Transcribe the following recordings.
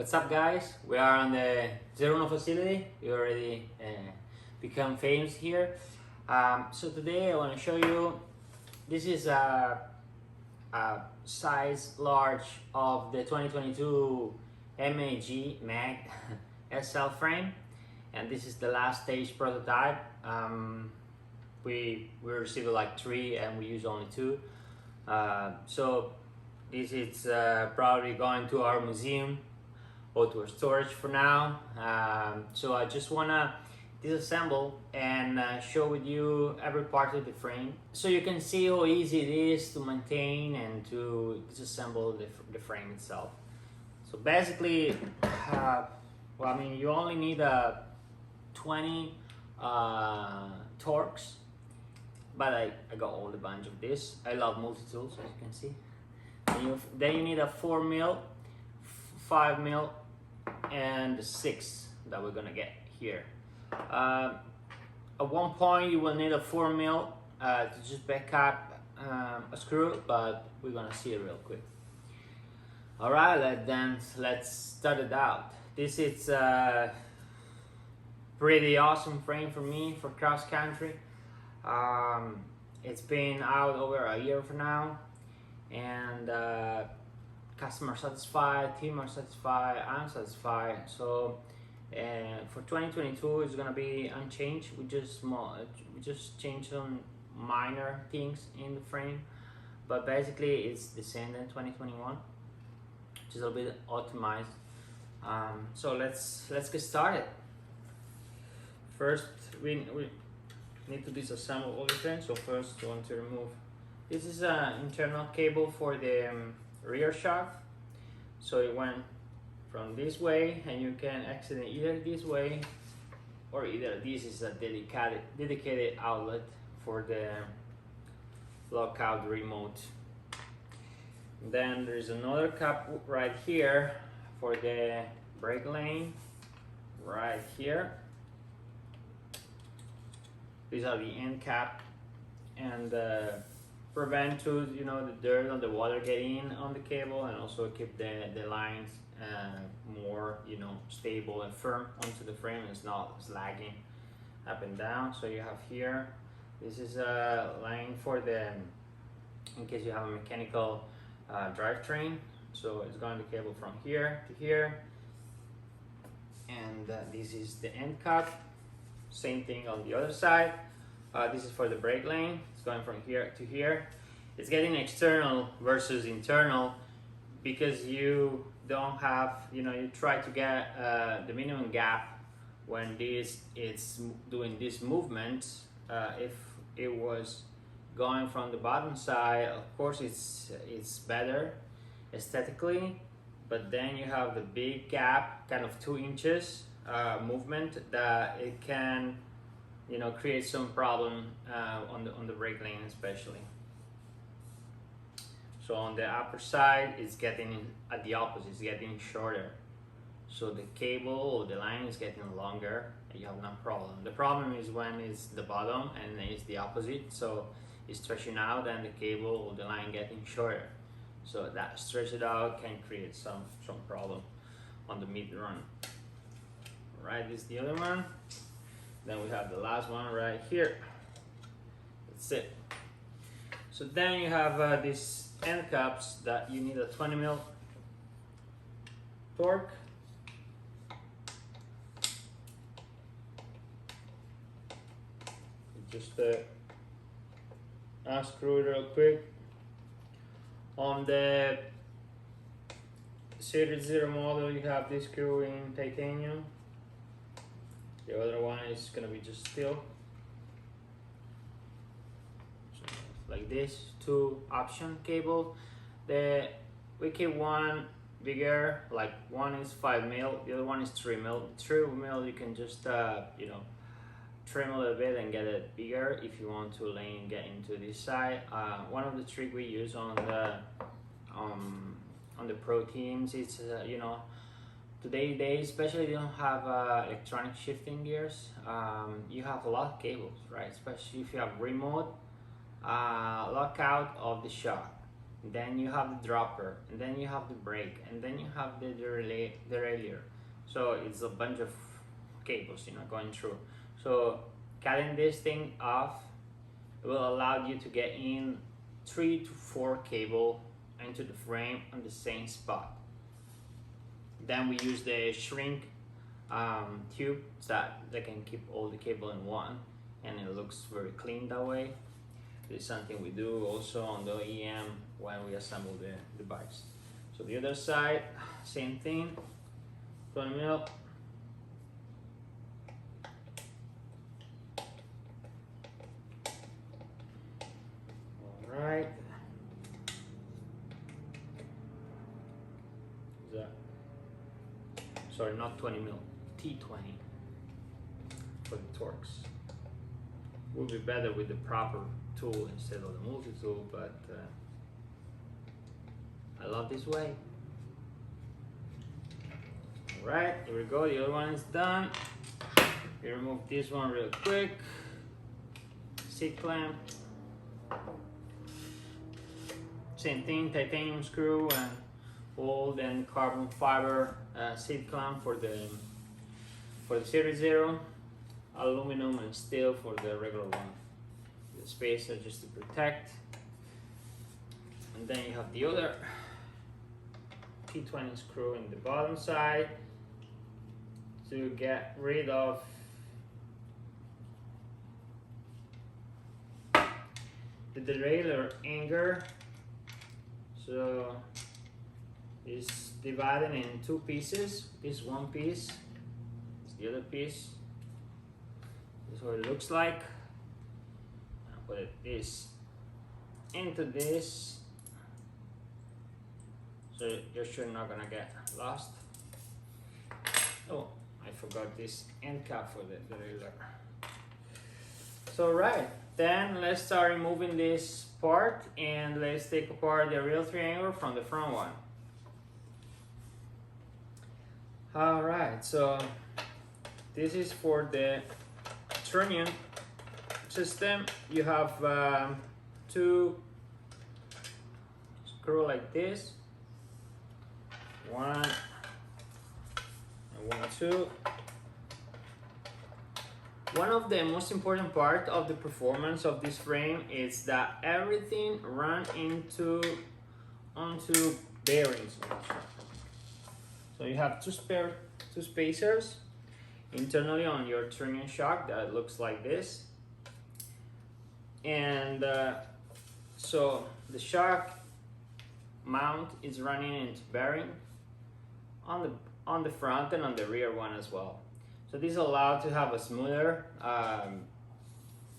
What's up, guys? We are on the ZEROUNO facility. We already become famous here. So today I want to show you, this is a size large of the 2022 MAG SL frame, and this is the last stage prototype. We received like 3 and we use only 2. So this is probably going to our museum or to our storage for now. So I just wanna disassemble and show with you every part of the frame, so you can see how easy it is to maintain and to disassemble the frame itself. So basically, well, I mean, you only need 20 torques, but I got all the bunch of this. I love multi-tools, as you can see. And then you need a 4 mil, 5 mil, and the 6 that we're gonna get here. At one point you will need a 4 mil to just back up a screw, but we're gonna see it real quick. All right, let's start it out. This is a pretty awesome frame for me for cross country. It's been out over a year for now, and customer satisfied, team are satisfied, I'm satisfied. So for 2022 it's gonna be unchanged. We just changed some minor things in the frame, but basically it's the same than 2021, just a little bit optimized. So let's get started. First we need to disassemble all the things. So first we want to remove, this is an internal cable for the rear shaft. So it went from this way, and you can exit it either this way, or either this is a dedicated outlet for the lockout remote. Then there's another cap right here for the brake lane, right here. These are the end cap, and prevent to, you know, the dirt or the water getting on the cable, and also keep the lines more, you know, stable and firm onto the frame. It's not lagging up and down. So you have here, this is a line for the, in case you have a mechanical drivetrain. So it's going the cable from here to here, and this is the end cap. Same thing on the other side. This is for the brake lane. It's going from here to here. It's getting external versus internal because you don't have, you know, you try to get the minimum gap when it's doing this movement. If it was going from the bottom side, of course it's better aesthetically, but then you have the big gap, kind of 2 inches movement, that it can, you know, create some problem on the brake lane especially. So on the upper side, it's getting at the opposite, it's getting shorter. So the cable or the line is getting longer, and you have no problem. The problem is when it's the bottom and it's the opposite. So it's stretching out and the cable or the line getting shorter. So that stretch it out can create some problem on the mid run. Right, this is the other one. Then we have the last one right here. That's it. So then you have these end caps that you need a 20 mil torque. Just unscrew it real quick. On the Series 0 model, you have this screw in titanium. The other one is gonna be just steel. So like this, 2 option cable. We keep one bigger, like one is 5 mil, the other one is 3 mil. 3 mil you can just you know, trim a little bit and get it bigger if you want to get into this side. One of the tricks we use on the proteins, it's you know, today especially they don't have electronic shifting gears. You have a lot of cables, right? Especially if you have remote lockout of the shock. then you have the dropper, and then you have the brake, and then you have the derailleur. So it's a bunch of cables, you know, going through. So cutting this thing off will allow you to get in 3 to 4 cable into the frame on the same spot. Then we use the shrink tube so that they can keep all the cable in one, and it looks very clean that way. This is something we do also on the EM when we assemble the bikes. So the other side, same thing, 20 mil. All right. Sorry, not 20 mil, T20 for the Torx. Would be better with the proper tool instead of the multi-tool, but I love this way. All right, here we go, the other one is done. We remove this one real quick. Seat clamp. Same thing, titanium screw and old and carbon fiber seat clamp for the Series Zero, aluminum and steel for the regular one. The spacer just to protect, and then you have the other T20 screw in the bottom side to get rid of the derailleur anchor. So it's divided in 2 pieces. This one piece, this the other piece. This is what it looks like. I'll put this into this, so you're sure not gonna get lost. Oh, I forgot this end cap for the derailleur. So right, then let's start removing this part, and let's take apart the real triangle from the front one. All right, so this is for the trunnion system. You have 2 screws like this, 1 and 1, 2. One of the most important part of the performance of this frame is that everything runs onto bearings. So you have two spacers internally on your trunnion shock that looks like this, and so the shock mount is running into bearing on the front and on the rear one as well. So this allows to have a smoother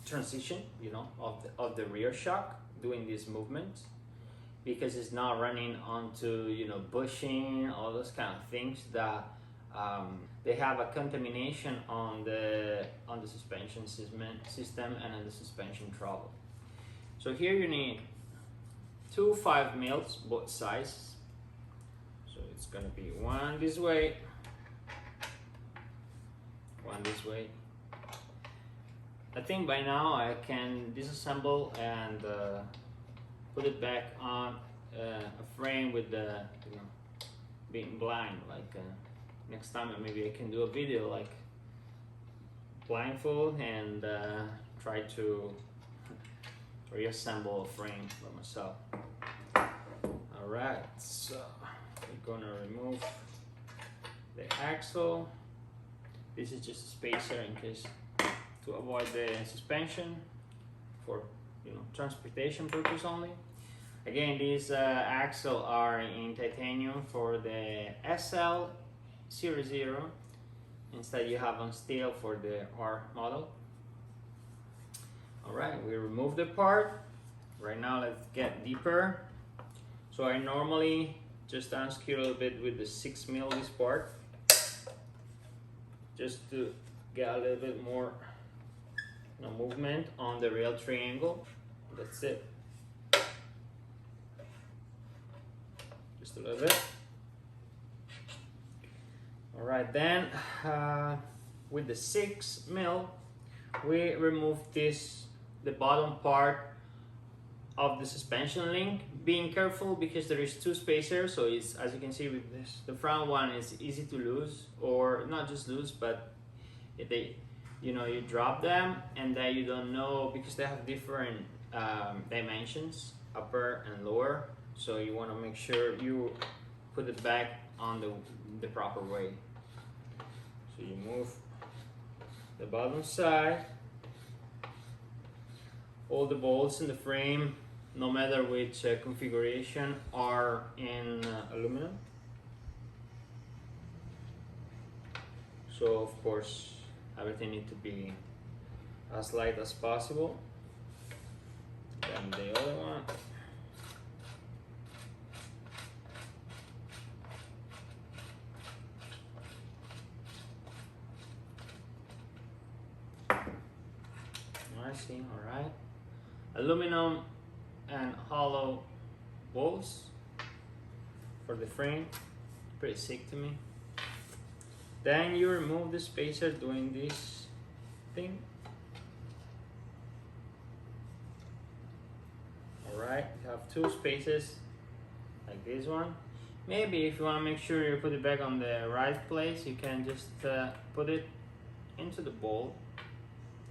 transition, you know, of the rear shock doing this movement, because it's not running onto, you know, bushing, all those kind of things that they have a contamination on the suspension system and on the suspension throttle. So here you need 2 5 mils both sides. So it's gonna be 1 this way, 1 this way. I think by now I can disassemble and put it back on a frame with the, you know, being blind. Like next time maybe I can do a video like blindfold and try to reassemble a frame by myself. All right, so we're gonna remove the axle. This is just a spacer in case to avoid the suspension for, you know, transportation purpose only. Again, these axles are in titanium for the SL Series Zero. Instead, you have on steel for the R model. All right, we remove the part. Right now, let's get deeper. So I normally just unscrew a little bit with the 6 mil this part, just to get a little bit more, you know, movement on the real triangle. That's it. Just a little bit. All right, then with the 6 mil, we remove the bottom part of the suspension link being careful because there is two spacers, so it's, as you can see with this, the front one is easy to lose, or not just lose, but they, you know, you drop them and then you don't know, because they have different dimensions, upper and lower, so you want to make sure you put it back on the proper way. So you move the bottom side, all the bolts in the frame, no matter which configuration, are in aluminum. So of course everything needs to be as light as possible. Then the other one. I see, alright. Aluminum and hollow bolts for the frame, pretty sick to me. Then you remove the spacer doing this thing. Alright, you have two spaces like this one. Maybe if you want to make sure you put it back on the right place, you can just put it into the bolt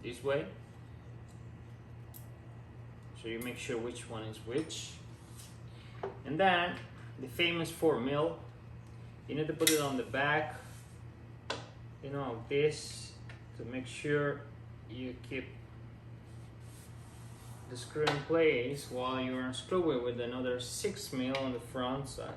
this way. So you make sure which one is which. And then the famous 4mm, you need to put it on the back, you know, this, to make sure you keep the screw in place while you're unscrewing with another 6mm on the front side.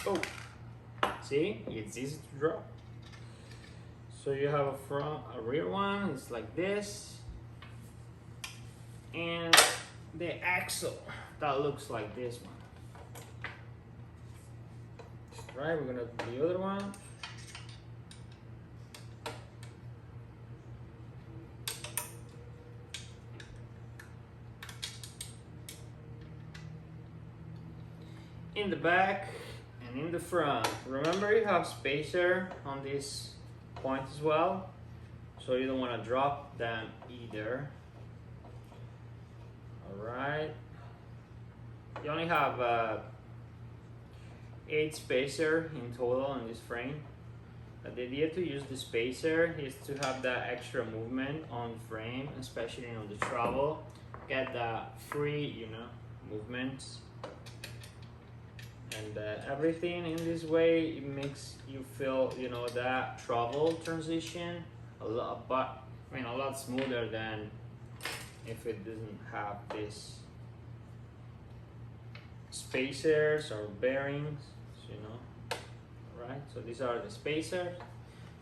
Oh, see, it's easy to drop. So you have a rear one, it's like this, and the axle that looks like this one. Right, we're gonna do the other one. In the back and in the front, remember you have spacer on this point as well, so you don't want to drop them either. Alright, you only have 8 spacer in total in this frame. The idea to use the spacer is to have that extra movement on the frame, especially on the travel, get that free, you know, movements. And everything in this way, it makes you feel, you know, that travel transition a lot, but I mean a lot smoother than if it doesn't have this spacers or bearings, you know. Right, so these are the spacers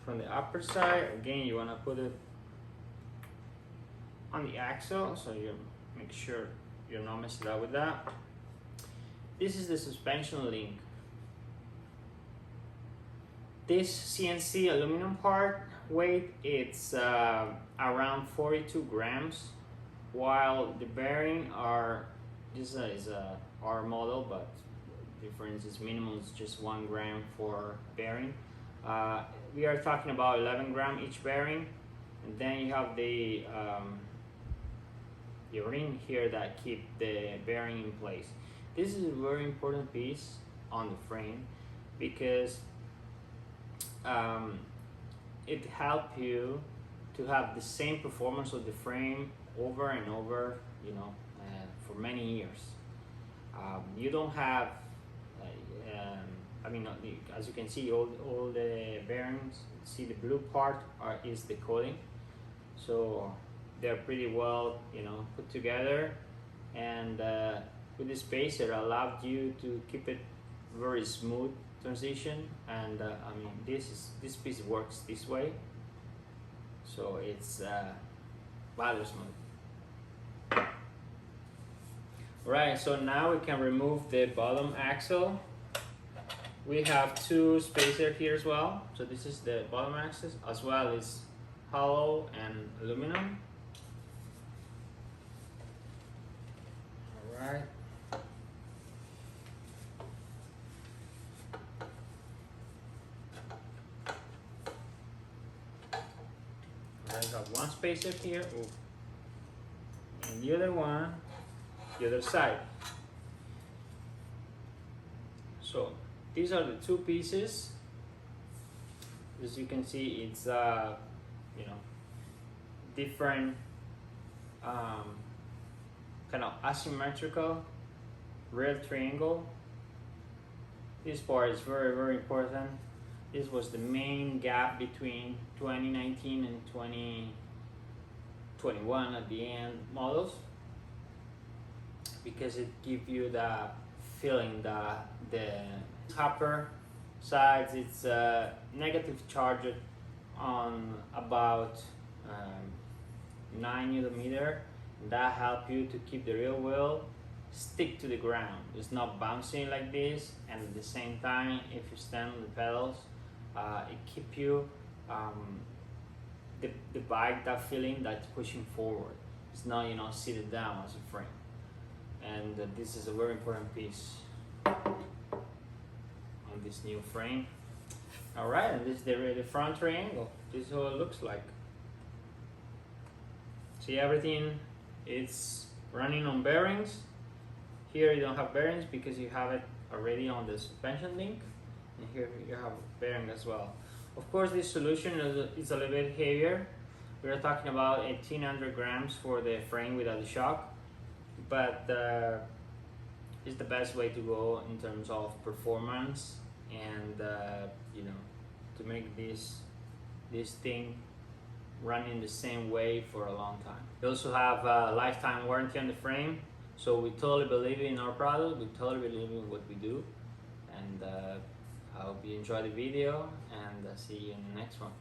from the upper side. Again, you want to put it on the axle, so you make sure you're not messing up with that. This is the suspension link. This CNC aluminum part weight, it's around 42 grams, while the bearing are, this is a R model, but difference is minimum is just 1 gram for bearing. We are talking about 11 gram each bearing, and then you have the ring here that keep the bearing in place. This is a very important piece on the frame because it helps you to have the same performance of the frame over and over, you know, for many years. You don't have, I mean, as you can see, all the bearings, see the blue part is the coating, so they're pretty well, you know, put together, and with the spacer allowed you to keep it very smooth transition. And I mean, this piece works this way, so it's rather smooth. Right, so now we can remove the bottom axle. We have 2 spacers here as well, so this is the bottom axis as well as hollow and aluminum. Alright, one spacer here, and the other one, the other side. So these are the two pieces. As you can see, it's you know, different kind of asymmetrical real triangle. This part is very, very important. This was the main gap between 2019 and 2021 at the end models, because it gives you the feeling that the upper sides, it's negative charge on about 9 millimeter. That helps you to keep the real wheel stick to the ground. It's not bouncing like this, and at the same time, if you stand on the pedals, it keeps you the bike, that feeling that's pushing forward. It's not, you know, seated down as a frame. And this is a very important piece on this new frame. All right, and this is the front triangle. This is how it looks like. See, everything it's running on bearings. Here you don't have bearings because you have it already on the suspension link, and here you have bearing as well. Of course, this solution is a little bit heavier. We are talking about 1800 grams for the frame without the shock, but it's the best way to go in terms of performance and you know, to make this thing run in the same way for a long time. We also have a lifetime warranty on the frame, so we totally believe in our product, we totally believe in what we do, and I hope you enjoy the video, and see you in the next one.